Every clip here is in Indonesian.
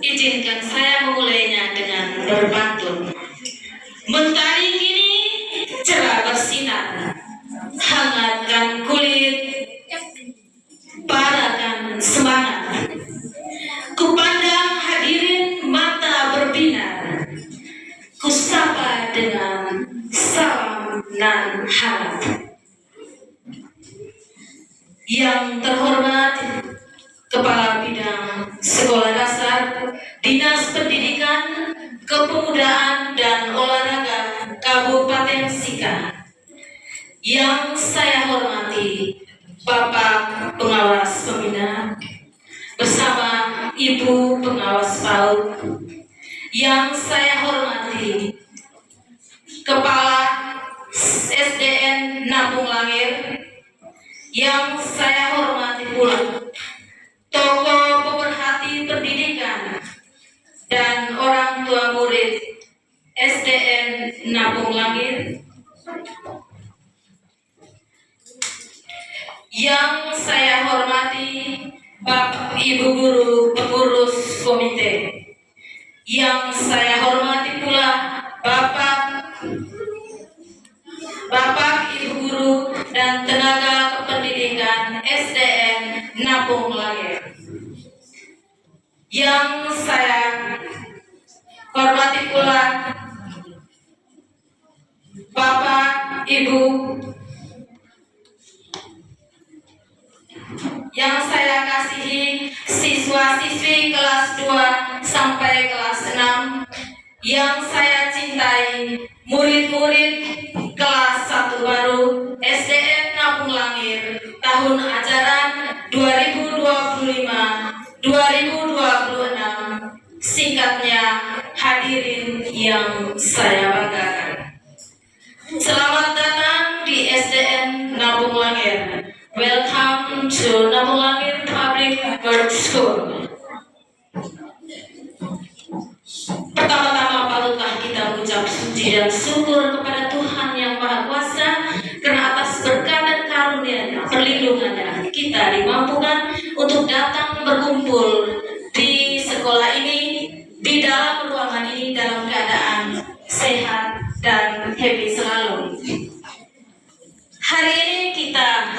Izinkan saya memulainya dengan berpantun. Mentari kini cerah bersinar, hangatkan kulit, parakan semangat. Kupandang hadirin mata berbinar, kusapa dengan salam nan hangat. Yang terhormat Kepala Bidang Sekolah Dasar Dinas Pendidikan, Kepemudaan dan Olahraga Kabupaten Sika. Yang saya hormati Bapak Pengawas Pembina bersama Ibu Pengawas PAUD. Yang saya hormati Kepala SDN Napung Langir. Yang saya hormati pula tokoh pemerhati pendidikan dan orang tua murid SDN Napung Langir. Yang saya hormati Bapak Ibu Guru pengurus komite. Yang saya hormati pula Bapak Ibu Guru dan tenaga pendidikan SDN Napung Langir. Yang saya hormati pula Bapak Ibu, yang saya kasihi siswa-siswi kelas 2 sampai kelas 6, yang saya cintai murid-murid kelas 1 baru SDN Napung Langir tahun ajaran 2025-2026, singkatnya hadirin yang saya banggakan. Selamat datang di SDN Napung Langir. Welcome to Napung Langir Public Girls School. Pertama-tama patutlah kita mengucap puji dan syukur kepada Tuhan Yang Maha Kuasa karena atas berkat dan karunia-Nya, perlindungannya, kita dimampukan untuk datang berkumpul di sekolah ini, di dalam ruangan ini dalam keadaan sehat dan happy selalu. Hari ini kita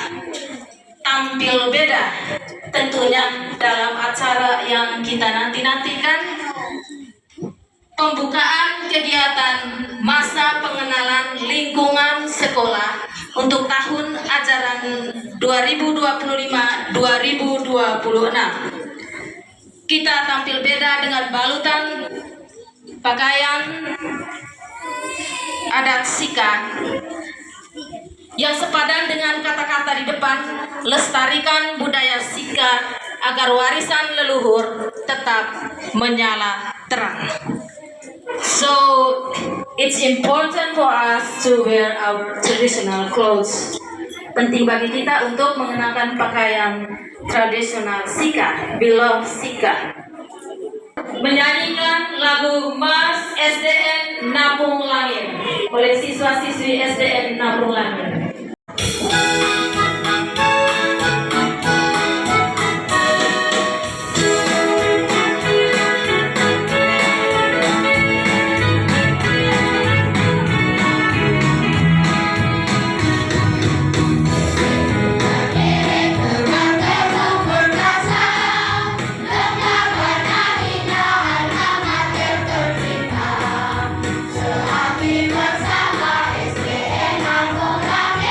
tampil beda tentunya dalam acara yang kita nanti-nantikan, pembukaan kegiatan masa pengenalan lingkungan sekolah untuk tahun ajaran 2025-2026. Kita tampil beda dengan balutan pakaian adat Sika yang sepadan dengan kata-kata di depan, lestarikan budaya Sika agar warisan leluhur tetap menyala terang. So it's important for us to wear our traditional clothes. Penting bagi kita untuk mengenakan pakaian tradisional Sika, beloved Sika. Menyanyikan lagu Mars SDN Napung Langir oleh siswa-siswi SDN Napung Langir. Bersama SDN Napung Langir.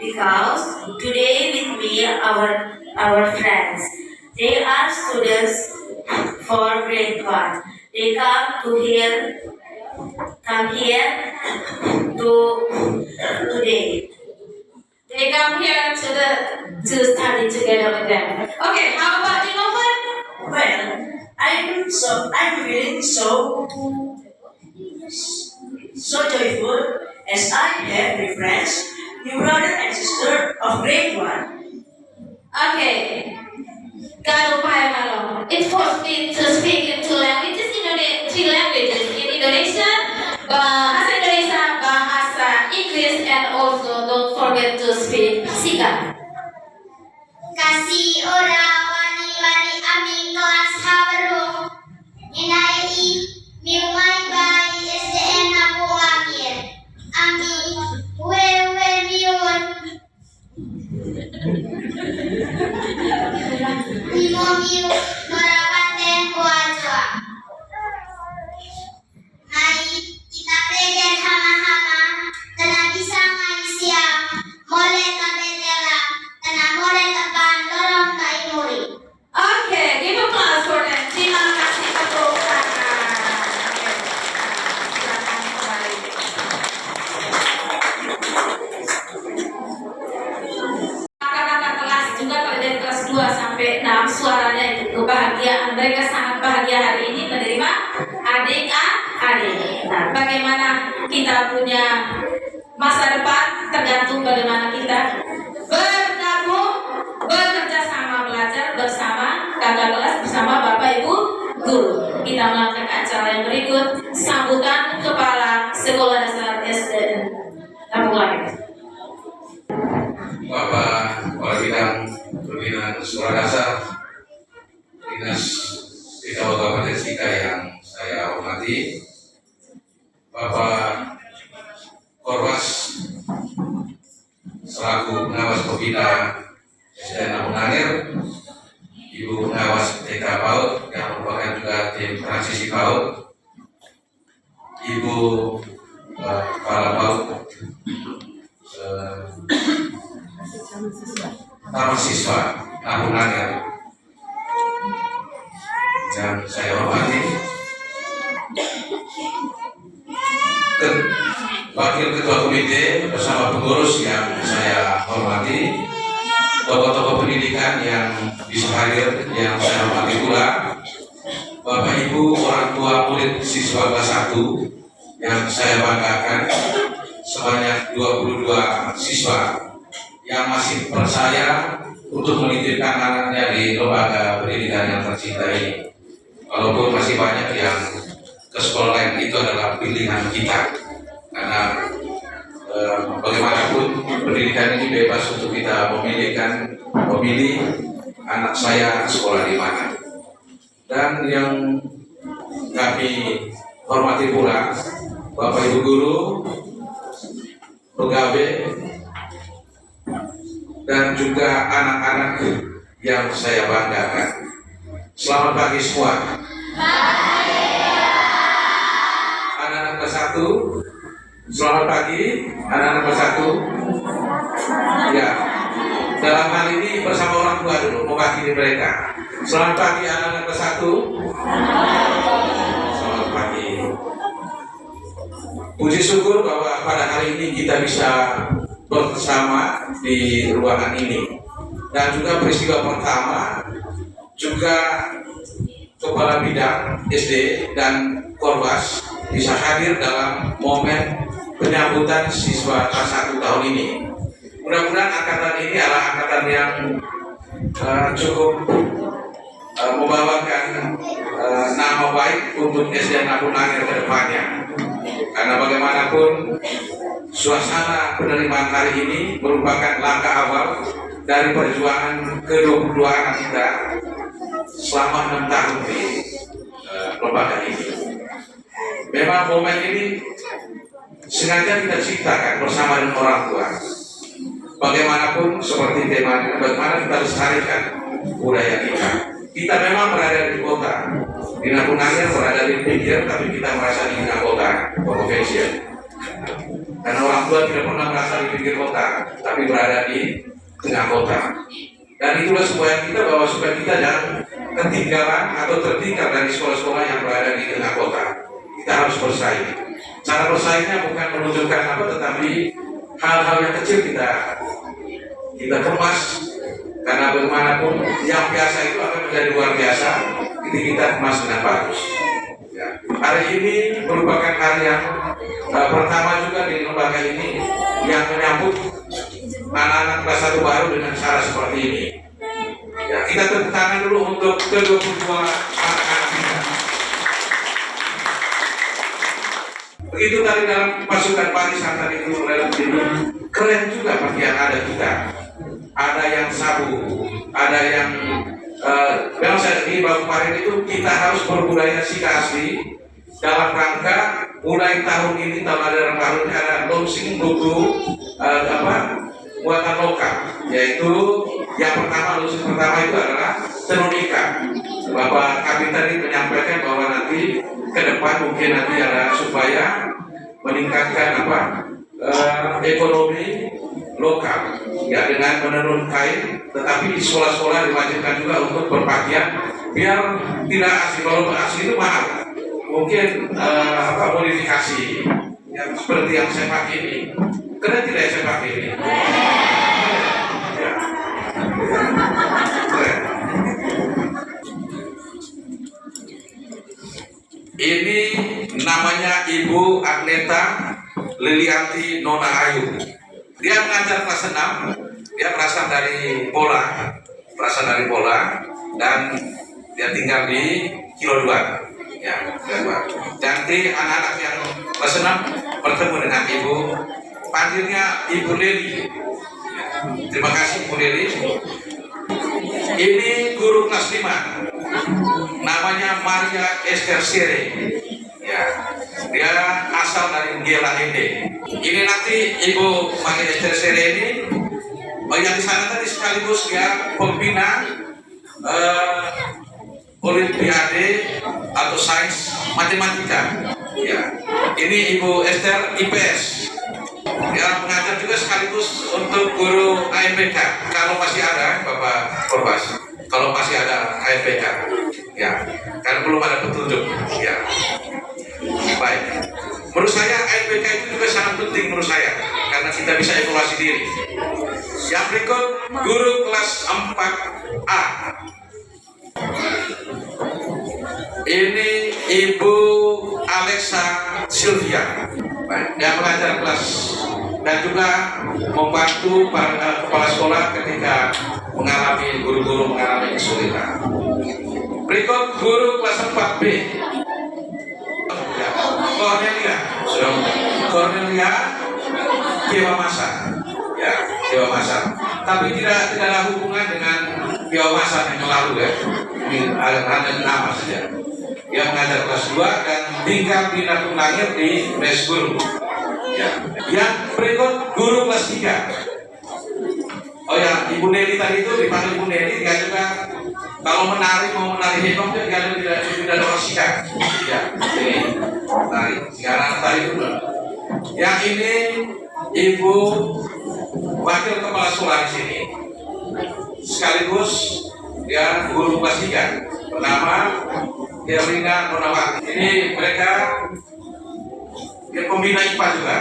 because today with me our friends. They are students for grade 1. They come here to today. They come here to study together with them. Okay, how about you, Novan? Well, I'm feeling so joyful as I have my friends, new brother and sister of grade 1. Okay. Kalau Pak Emalo, it forced me to speak in two languages, three languages in Indonesia, bahasa Indonesia, bahasa Inggris, and also don't forget to speak Sika. Kasih ora wani-wani aming kelas haberung Inai miumai bai SDN Napu Langir Ami wewe miun Mimo miu norawate wajwa Nai kita pregen hama-hama Tena bisa ngai siang Mole tabetela Tena mole taban lorong kai muri Okay, give applause for them. Terima kasih tepuk tangan. Silakan kembali. Kakak-kakak kelas juga pada dari kelas 2 sampai 6 suaranya itu kebahagiaan. Mereka sangat bahagia hari ini menerima adik. Nah, bagaimana kita punya masa depan tergantung bagaimana kita bergabung, bekerja sama, belajar bersama kakak kelas, bersama Bapak Ibu Guru. Kita melakukan acara yang berikut, sambutan Kepala Sekolah Dasar SDN Napu Langir. Bapak Kepala Bidang Pembinaan Sekolah Dasar Dinas Desa Kabupaten Sika yang saya hormati, Bapak Korwas selaku pengawas pembina SDN Napu Langir, Ibu pengawas TK PAUD yang merupakan juga tim transisi PAUD, Ibu Kepala PAUD Taman Siswa Napu Langir yang saya hormati, Wakil Ketua Komite bersama pengurus yang saya hormati, tokoh-tokoh pendidikan yang bisa hadir yang saya hormati pula, Bapak Ibu orang tua murid siswa kelas 1 yang saya banggakan, sebanyak 22 siswa yang masih percaya untuk menitipkan anaknya di lembaga pendidikan yang tercinta ini. Walaupun masih banyak yang ke sekolah lain, itu adalah pilihan kita. Karena bagaimanapun pendidikan ini bebas untuk kita memilih anak saya sekolah di mana. Dan yang kami hormati pula Bapak Ibu Guru, pegawai, dan juga anak-anak yang saya banggakan. Selamat pagi semua. Anak-anak kelas 1. Selamat pagi, anak-anak kelas 1. Ya, dalam hal ini bersama orang tua dulu, mewakili mereka. Selamat pagi, anak-anak kelas 1. Selamat pagi. Puji syukur bahwa pada hari ini kita bisa bersama di ruangan ini. Dan juga peristiwa pertama, juga Kepala Bidang SD dan Korwas bisa hadir dalam momen penyambutan siswa kelas 1 tahun ini. Mudah-mudahan angkatan ini adalah angkatan yang cukup membawakan nama baik untuk SDN Napu Langir ke depannya. Karena bagaimanapun suasana penerimaan hari ini merupakan langkah awal dari perjuangan ke-22 anak kita selama 6 tahun di lembaga ini. Memang momen ini sengaja kita ciptakan bersama dengan orang tua. Bagaimanapun seperti temanya, bagaimana kita lestarikan budaya kita. Kita memang berada di kota, di Napu Langir berada di pinggir, tapi kita merasa di kota provinsi. Karena orang tua tidak pernah merasa di pinggir kota, tapi berada di tengah kota. Dan itulah supaya kita jangan ketinggalan atau tertinggal dari sekolah-sekolah yang berada di tengah kota. Kita harus bersaing. Cara bersaingnya bukan menunjukkan apa, tetapi hal-hal yang kecil kita kemas. Karena bagaimanapun yang biasa itu akan menjadi luar biasa ketika kita kemas dengan bagus. Ya. Hari ini merupakan hari yang pertama juga di lembaga ini yang menyambut anak-anak kelas 1 baru dengan cara seperti ini. Ya, kita tepuk tangan dulu untuk ke-22 anak-anak kita. Begitu tadi dalam pasukan barisan tadi itu keren juga pakaian ada kita. Ada yang sabu, ada yang memang saya di bawah kemarin itu kita harus berbudaya Sika asli dalam rangka mulai tahun ini tahun ini ada launching buku buatan lokal, yaitu yang pertama launching pertama itu adalah tenun ikat. Bapak Kapten tadi menyampaikan bahwa nanti ke depan mungkin nanti ada supaya meningkatkan ekonomi lokal ya dengan menenun kain, tetapi di sekolah-sekolah diwajibkan juga untuk berpakaian biar tidak asli. Kalau asli itu mahal, mungkin modifikasi yang seperti yang saya pakai ini. Keren tidak saya pakai ini? Ya. Keren. Ini namanya Ibu Agneta Lilianti Nona Ayu. Dia mengajar kelas 6, dia berasal dari Pola, dan dia tinggal di Kilo 2. Ya, nanti anak-anak yang kelas 6 bertemu dengan ibu, panggilnya Ibu Leli. Ya, terima kasih Ibu Leli. Ini guru kelas 5, namanya Maria Esther Sere. Ya, dia asal dari Gela Ende. Ini nanti Ibu Maria Esther Sere ini, yang di sana tadi sekaligus dia pembina Olimpiade atau sains matematika. Ya, ini Ibu Esther IPS. Dia mengajar juga sekaligus untuk guru AMPK. Kalau masih ada, Bapak Korbas, kalau masih ada AMPK, ya, karena belum ada petunjuk. Ya. Baik, menurut saya AMPK itu juga sangat penting menurut saya karena kita bisa evaluasi diri. Yang berikut guru kelas 4A. Ini Ibu Alexa Sylvia. Baik, dia mengajar kelas dan juga membantu para kepala sekolah ketika guru-guru mengalami kesulitan. Berikut guru kelas 4B. Cornelia Kewamasa, ya, Kewamasa. Tapi tidak ada hubungan dengan Kewamasa yang lalu ya. Ini hanya nama saja. Dia mengajar kelas 2 dan tinggal di Natung Langit di Mesguru. Ya. Yang berikut guru kelas 3. Oh ya, Ibu Neli tadi itu dipanggil Ibu Neli, dia juga kalau mau menari hip hop dia tidak ada sikap. Ya, ini menari. Sekarang tadi itu. Yang ini Ibu wakil kepala sekolah di sini. Sekaligus dia guru kelas 3 bernama Herlina Nonawati. Ini mereka pembina IPA juga.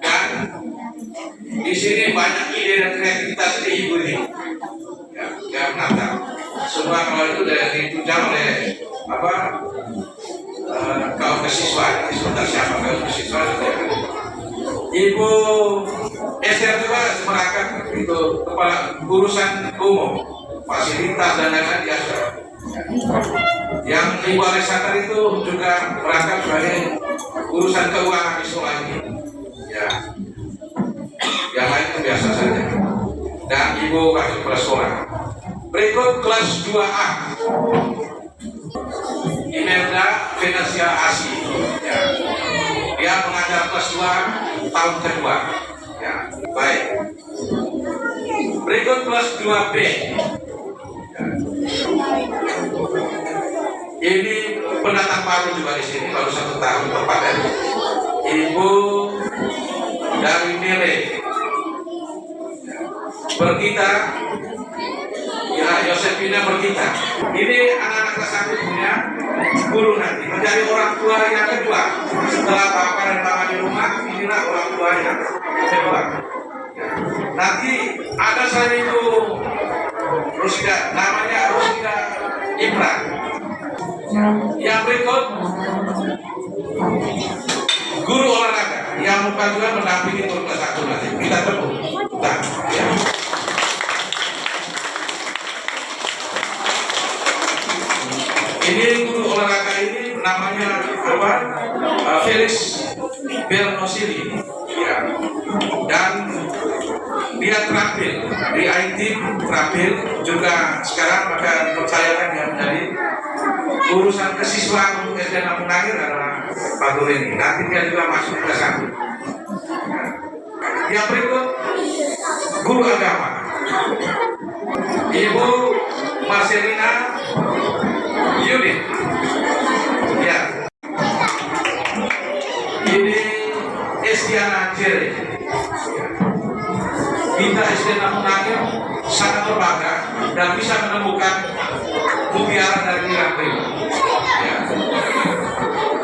Dan di sini banyak ide dan kreativitas dari ibu ini. Ya, menantang. Semua kalau itu ditunjang oleh kaum kesiswa, siapa kaum kesiswa juga. Ibu Esther juga semerangkap itu kepala urusan umum, fasilitas dan lain-lain dia. Yang Ibu Alexander itu juga merangkap sebagai urusan keuangan di sekolah ini. Ya, yang lain itu biasa saja. Dan Ibu wakil kepala sekolah. Berikut kelas 2A. Imelda Venesia Asi. Ya. Dia mengajar kelas 2 tahun kedua. Ya, baik. Berikut kelas 2B. Ya. Ini pendatang baru juga di sini, baru 1 tahun tepatnya. Ibu dari Mele bergitar, ya Yosefina bergitar. Ini anak-anak kelas 1 punya guru nanti menjadi orang tua yang kedua setelah papa dan mama di rumah. Inilah orang tua yang kedua. Nanti ada selain itu Rusida, namanya Rusida Imran. Yang berikut guru olahraga yang bukan juga mendampingi guru kelas 1 nanti. Kita tepuk. Nah, ya. Ini guru olahraga ini namanya apa? Felix Bernosili. Ya. Dan dia terampil di IT, terampil juga sekarang, maka dipercayakan dia menjadi urusan kesiswaan untuk SD Lampung Nangir adalah Pak Guru ini. Nanti dia juga masuk ke 1. Yang berikut guru agama, Ibu Marcelina Yudit. Ya. Ini Estiana Jere. Kita SD Lampung Nangir sangat berbangga dan bisa menemukan mutiara dari Irak. Ya.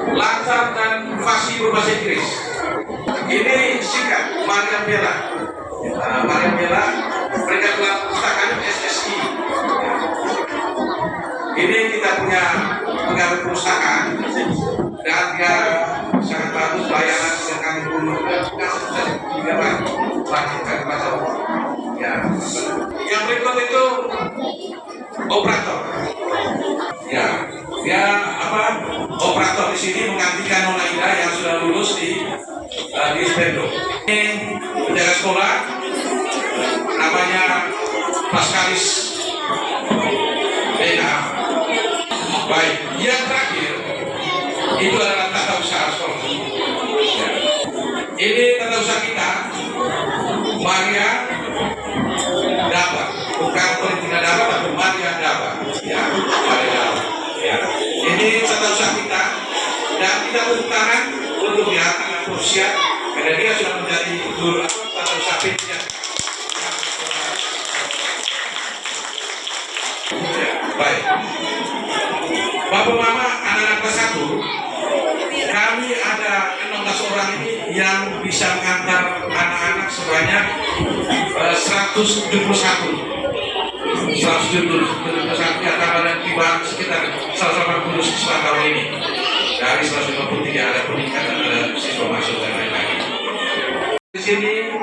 Lancar dan fasih berbahasa Inggris. Ini singkat Maria Bella. Maria Bella, mereka telah pustakaan SSI. Ya. Ini kita punya pegawai perpustakaan dan dia sangat bagus layanan dengan guru juga lanjutkan baca. Ya. Yang berikut itu operator. Ya, dia apa? Operator di sini menggantikan Nona Ida yang sudah lulus di Spendo. Ini penjaga sekolah, namanya Paskalis Bena. Baik, yang terakhir itu adalah tata usaha sekolah. Ya. Ini tata usaha kita, Maria Daba, bukan Politika Daba, tapi Maria Daba. Ya, Maria Daba. Ya. Ini tata usaha kita dan kita tepuk tangan untuk lihat tangan Rusia karena dia sudah menjadi guru tata usaha ya. Ya, baik. Bapak Mama, anak-anak kelas 1, kami ada 16 orang ini yang bisa mengantar anak-anak sebanyak 171 ya, tambah dan tiba sekitar 180 siswa tahun ini. Dari 153 ada peningkatan, ada siswa masuk dan lain-lain. Di sini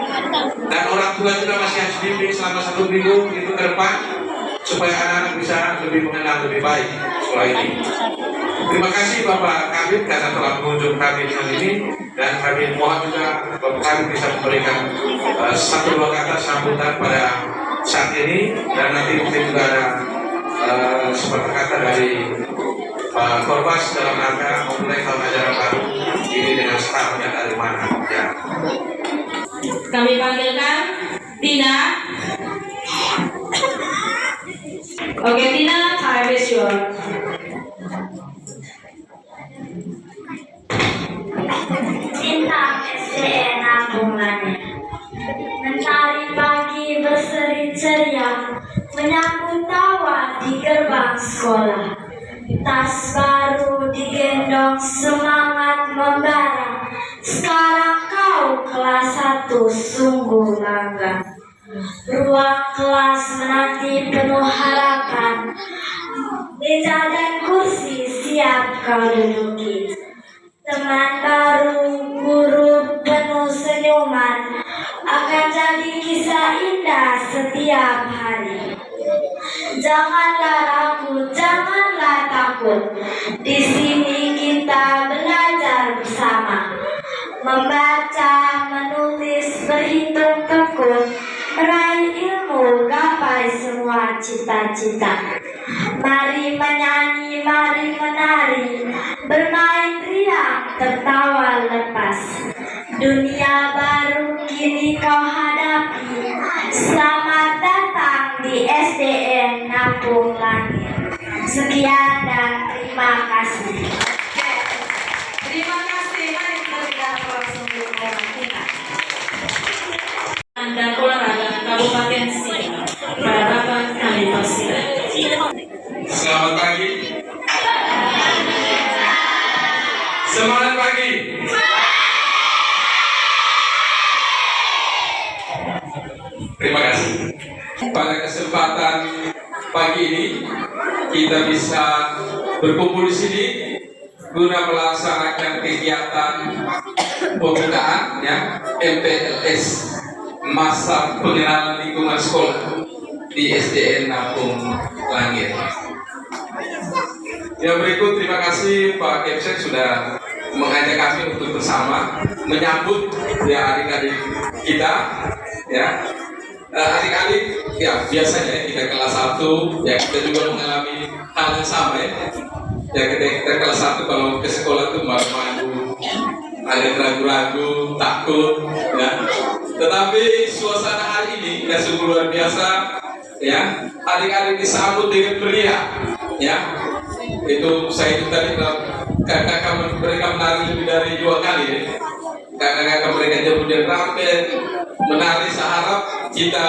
dan orang tua juga masih harus bimbing selama 1 minggu itu ke depan supaya anak-anak bisa lebih mengenal lebih baik sekolah ini. Terima kasih Bapak Kabid karena telah mengunjung kami kali ini, dan kami mohon juga Bapak Kabid bisa memberikan 1-2 kata sambutan pada saat ini, dan nanti mungkin juga ada seperti kata dari Pak Korbas dalam rangka memulai tahun ajaran baru ini dengan startnya dari mana. Ya. Kami panggilkan Tina. Oke Tina, time is yours. Bintang SDN Lampung Nangir. Mentari pagi berseri ceria menyambut tawa di gerbang sekolah. Tas baru digendong semangat membara. Sekarang kau kelas 1 sungguh bangga. Ruang kelas menanti penuh harapan. Meja dan kursi siap kau duduki. Teman baru, guru penuh senyuman akan jadi kisah indah setiap hari. Janganlah ragu, janganlah takut. Di sini kita belajar bersama, membaca, menulis, berhitung tekun, meraih ilmu, gapai semua cita-cita. Mari menyanyi, mari menari, bermain riang, tertawa lepas. Dunia baru kini kau hadapi. Selamat datang di SDN Lampung Nangir. Sekian dan terima kasih. Terima kasih. Mari kita langsung ke orang kita. dan Olahraga Kabupaten Sigi. Para Bapak kami persilakan. Selamat pagi. Semangat pagi. Terima kasih. Pada kesempatan pagi ini kita bisa berkumpul di sini guna melaksanakan kegiatan pembukaan ya MPLS masa pengenalan lingkungan sekolah di SDN Napung Langit. Yang berikut, terima kasih Pak Kepsek sudah mengajak kami untuk bersama menyambut ya adik-adik kita ya. Adik-adik ya biasanya kita kelas 1 ya kita juga mengalami hal yang sama ya. Ya kita kelas 1 kalau ke sekolah tuh malu-malu, ada ragu-ragu, takut ya. Tetapi suasana hari ini ya sungguh luar biasa ya. Adik-adik disambut dengan meriah ya. Itu saya itu tadi kakak mereka menari lebih dari 2 kali ya. Kakak-kakak mereka kemudian rampet menari. Saya harap kita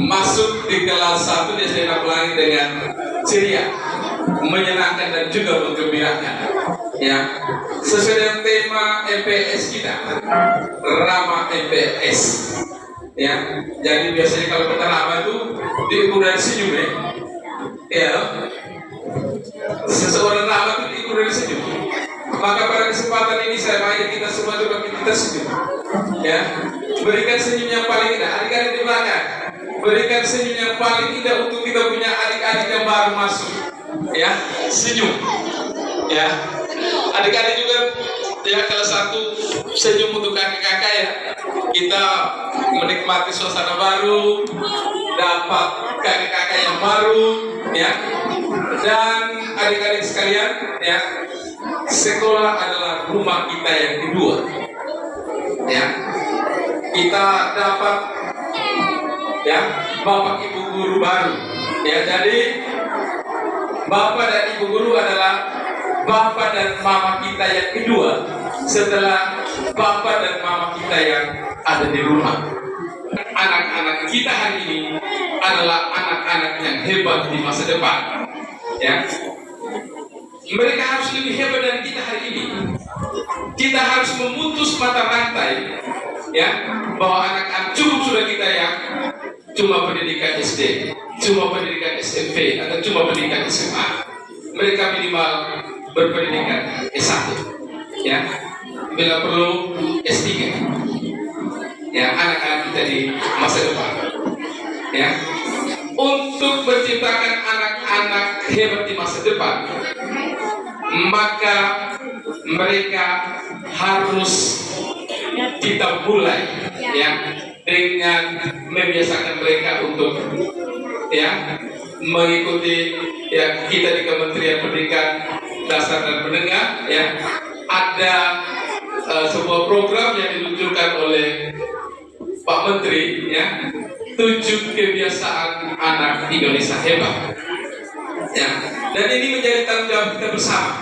masuk di kelas 1 di SDN Napung Langit dengan ceria, menyenangkan dan juga menggembirakan ya, sesuai dengan tema MPLS kita, Ramah MPLS ya. Jadi biasanya kalau kita ramah itu diukur dari senyum ya, seseorang ramah itu diukur dari senyum. Maka pada kesempatan ini saya mengajak kita semua coba kita senyum ya, berikan senyum yang paling indah. Adik-adik di belakang, berikan senyum yang paling indah untuk kita punya adik-adik yang baru masuk ya, senyum ya. Adik-adik juga ya kelas 1 senyum untuk kakak-kakak ya. Kita menikmati suasana baru, dapat kakak-kakak yang baru ya. Dan adik-adik sekalian ya, sekolah adalah rumah kita yang kedua ya. Kita dapat ya bapak ibu guru baru ya. Jadi bapak dan ibu guru adalah bapak dan mama kita yang kedua setelah bapak dan mama kita yang ada di rumah. Anak-anak kita hari ini adalah anak-anak yang hebat di masa depan ya. Mereka harus lebih hebat dari kita hari ini. Kita harus memutus mata rantai ya, bahwa anak-anak cukup sudah kita yang cuma pendidikan SD, cuma pendidikan SMP atau cuma pendidikan SMA. Mereka minimal berpendidikan S1 ya, bila perlu S3 ya, anak-anak kita di masa depan ya. Untuk menciptakan anak-anak hebat di masa depan, maka mereka harus kita mulai ya dengan membiasakan mereka untuk ya mengikuti ya kita di Kementerian Pendidikan Dasar dan Menengah ya, ada sebuah program yang diluncurkan oleh Pak Menteri ya, 7 kebiasaan anak Indonesia hebat ya. Dan ini menjadi tanggung jawab kita bersama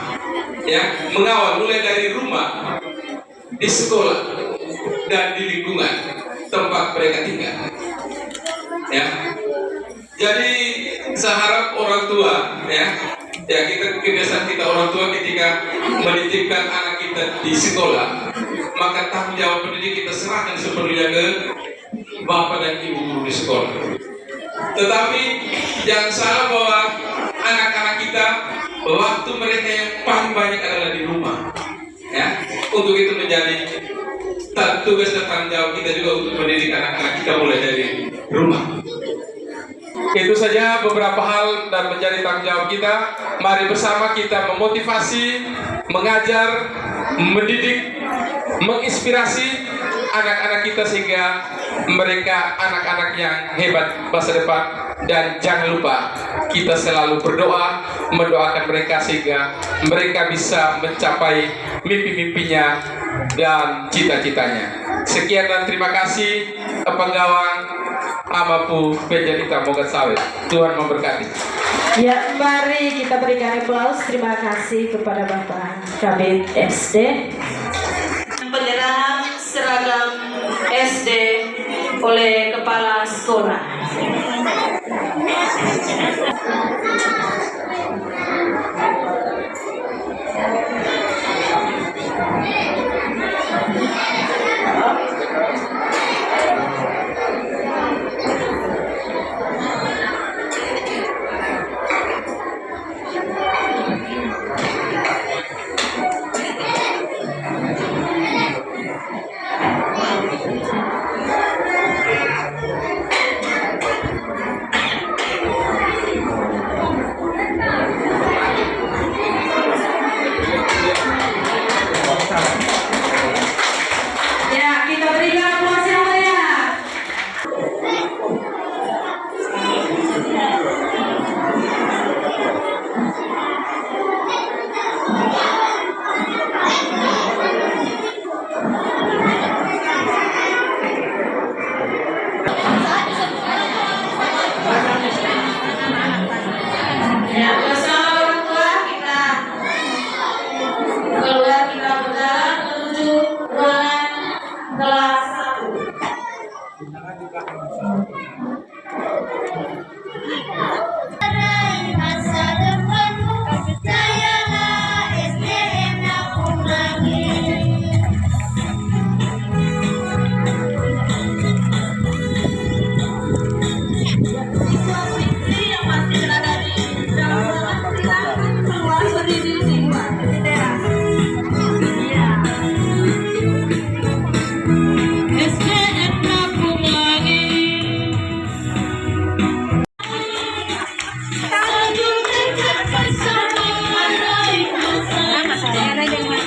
ya, mengawal mulai dari rumah, di sekolah dan di lingkungan tempat mereka tinggal ya. Jadi saya harap orang tua ya kita kebiasaan kita orang tua ketika menitipkan anak kita di sekolah, maka tanggung jawab pendidik kita serahkan sepenuhnya ke bapak dan ibu guru di sekolah. Tetapi jangan salah bahwa anak-anak kita waktu mereka yang paling banyak adalah di rumah ya. Untuk itu menjadi tugas dan tanggung jawab kita juga untuk mendidik anak-anak kita mulai dari rumah. Itu saja beberapa hal dan menjadi tanggung jawab kita. Mari bersama kita memotivasi, mengajar, mendidik, menginspirasi anak-anak kita sehingga mereka anak-anak yang hebat masa depan. Dan jangan lupa kita selalu berdoa, mendoakan mereka sehingga mereka bisa mencapai mimpi-mimpinya dan cita-citanya. Sekian dan terima kasih. Penggawang Amapu Penjanita Mogat Sawit. Tuhan memberkati. Ya, mari kita berikan aplaus. Terima kasih kepada Bapak Kabid SD. Penyerahan seragam SD oleh kepala sekolah. Ya, kita berikan aplaus yang meriah. Ya, bersama orang tua kita keluar, kita berjalan menuju ruangan kelas 1. Masa depanmu, sayalah SDM Napung Langit. Siswa-siswi yang masih berada di dalam ruangan silakan keluar berdiri di luar teras. SDM Napung Langit. Satu tekad bersama meraih masa depan.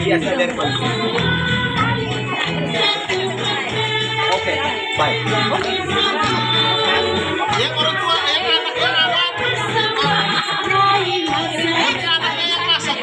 Biasa dari mana? Oke, baik. Yang orang tua, yang anaknya rawat, yang anaknya yang masak.